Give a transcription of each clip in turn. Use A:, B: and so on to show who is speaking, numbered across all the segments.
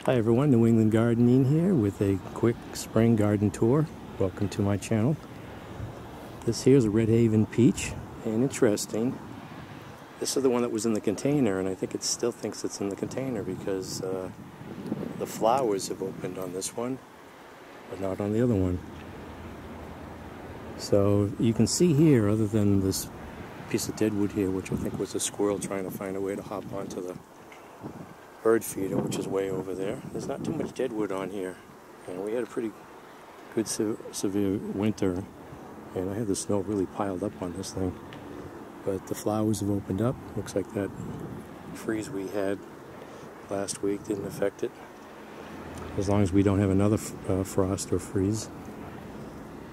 A: Hi everyone, New England Gardening here with a quick spring garden tour. Welcome to my channel. This here is a Red Haven peach, and interesting, this is the one that was in the container, and I think it still thinks it's in the container because the flowers have opened on this one, but not on the other one. So you can see here, other than this piece of deadwood here, which I think was a squirrel trying to find a way to hop onto the bird feeder, which is way over there. There's not too much deadwood on here, and we had a pretty good severe winter, and I had the snow really piled up on this thing. But the flowers have opened up. Looks like that freeze we had last week didn't affect it. As long as we don't have another frost or freeze,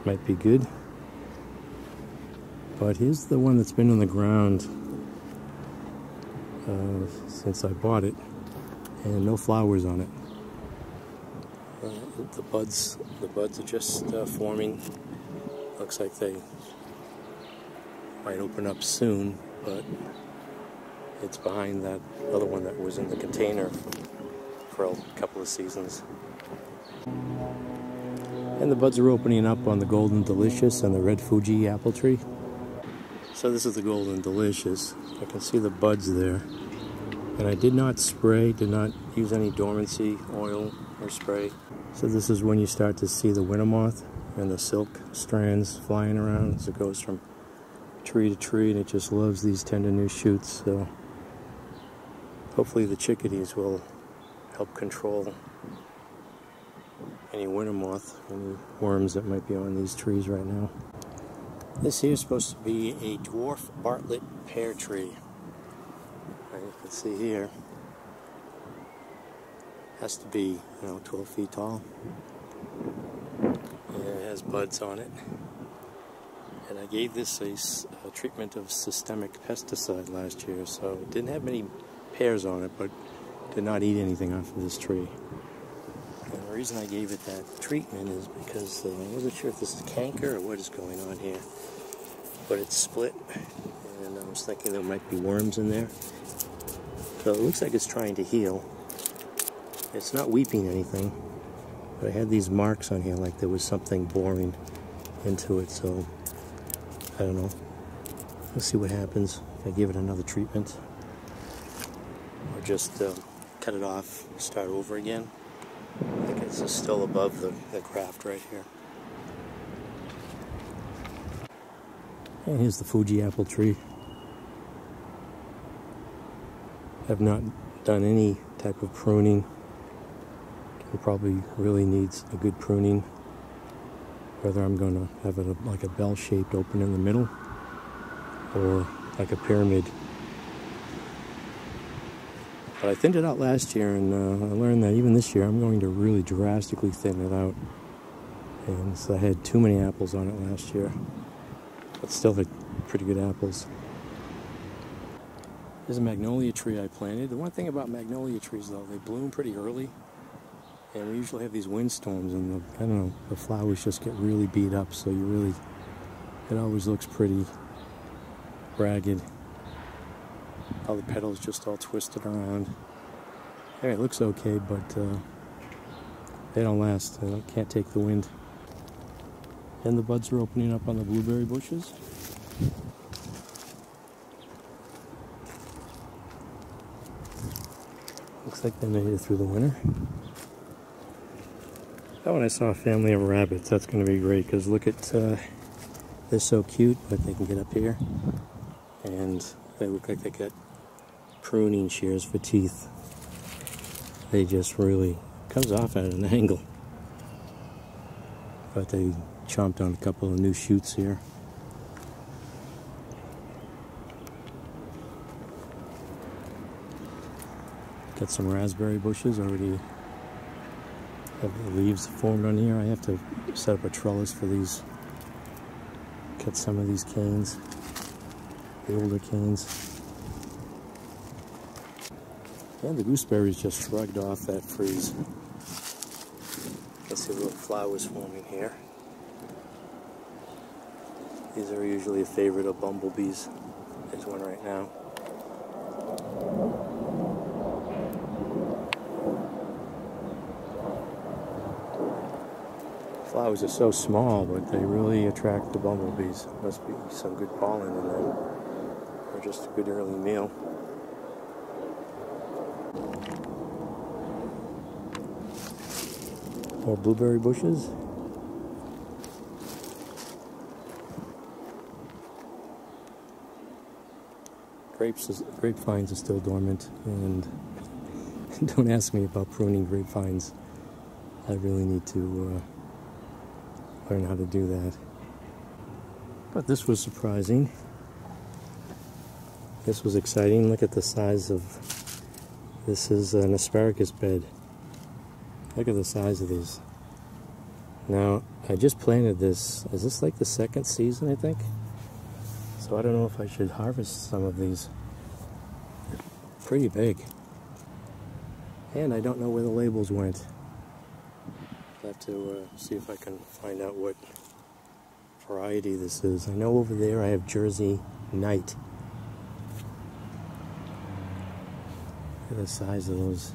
A: might be good. But here's the one that's been on the ground since I bought it, and no flowers on it. The buds are just forming. Looks like they might open up soon, but it's behind that other one that was in the container for a couple of seasons. And the buds are opening up on the Golden Delicious and the Red Fuji apple tree. So this is the Golden Delicious. I can see the buds there. And I did not spray, did not use any dormancy oil or spray. So this is when you start to see the winter moth and the silk strands flying around as it goes from tree to tree, and it just loves these tender new shoots. So hopefully the chickadees will help control any winter moth, any worms that might be on these trees right now. This here is supposed to be a dwarf Bartlett Pear tree. You can see here, has to be 12 feet tall, and it has buds on it. And I gave this a treatment of systemic pesticide last year, so it didn't have many pears on it, but did not eat anything off of this tree. And the reason I gave it that treatment is because I wasn't sure if this is canker or what is going on here, but it's split, and I was thinking there might be worms in there. So it looks like it's trying to heal. It's not weeping anything, but I had these marks on here like there was something boring into it, so I don't know. Let's see what happens if I give it another treatment, or just cut it off, start over again. I think it's just still above the graft right here. And here's the Fuji apple tree. Have not done any type of pruning. It probably really needs a good pruning. Whether I'm going to have it like a bell-shaped open in the middle or like a pyramid. But I thinned it out last year, and I learned that even this year I'm going to really drastically thin it out. And so I had too many apples on it last year, but still had pretty good apples. There's a magnolia tree I planted. The one thing about magnolia trees, though, they bloom pretty early, and we usually have these windstorms, and the flowers just get really beat up, so it always looks pretty ragged. All the petals just all twisted around. Hey, it looks okay, but they don't last. They can't take the wind. And the buds are opening up on the blueberry bushes. Looks like they made it through the winter. Oh, and I saw a family of rabbits. That's going to be great, because look at, they're so cute, but they can get up here. And they look like they got pruning shears for teeth. They just really, comes off at an angle. But they chomped on a couple of new shoots here. Got some raspberry bushes already. Have the leaves formed on here. I have to set up a trellis for these. Cut some of these canes, the older canes. And the gooseberries just shrugged off that freeze. Let's see little flowers forming here. These are usually a favorite of bumblebees. There's one right now. flowers are so small, but they really attract the bumblebees. Must be some good pollen in them, or just a good early meal. More blueberry bushes. Grapevines are still dormant, and don't ask me about pruning grapevines. I really need to learn how to do that. But this was surprising. This was exciting. Look at the size of this. Is an asparagus bed. Look at the size of these. Now, I just planted this. Is this like the second season, I think? So I don't know if I should harvest some of these. They're pretty big. And I don't know where the labels went. I'll have to see if I can find out what variety this is. I know over there I have Jersey Night. Look at the size of those.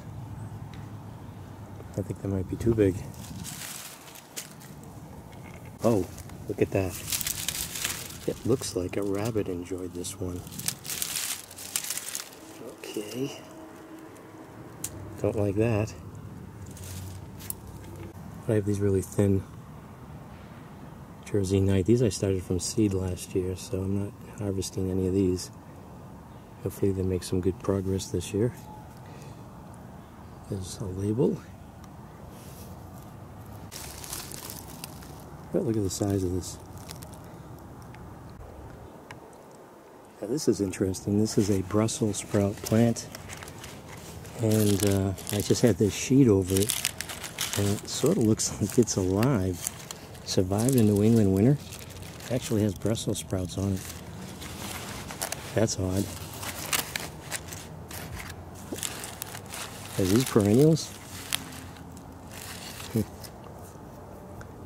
A: I think they might be too big. Oh, look at that. It looks like a rabbit enjoyed this one. Okay. Don't like that. I have these really thin Jersey Night. These I started from seed last year, so I'm not harvesting any of these. Hopefully they make some good progress this year. There's a label. Oh, look at the size of this. Now this is interesting. This is a Brussels sprout plant. And I just had this sheet over it. And it sort of looks like it's alive. Survived a New England winter. It actually has Brussels sprouts on it. That's odd. Are these perennials?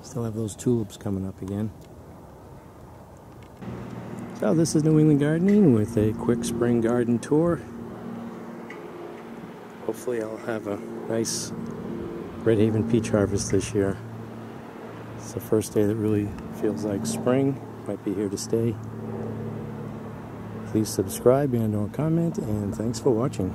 A: Still have those tulips coming up again. So this is New England Gardening with a quick spring garden tour. Hopefully I'll have a nice Red Haven peach harvest this year. It's the first day that really feels like spring. Might be here to stay. Please subscribe and or comment, and thanks for watching.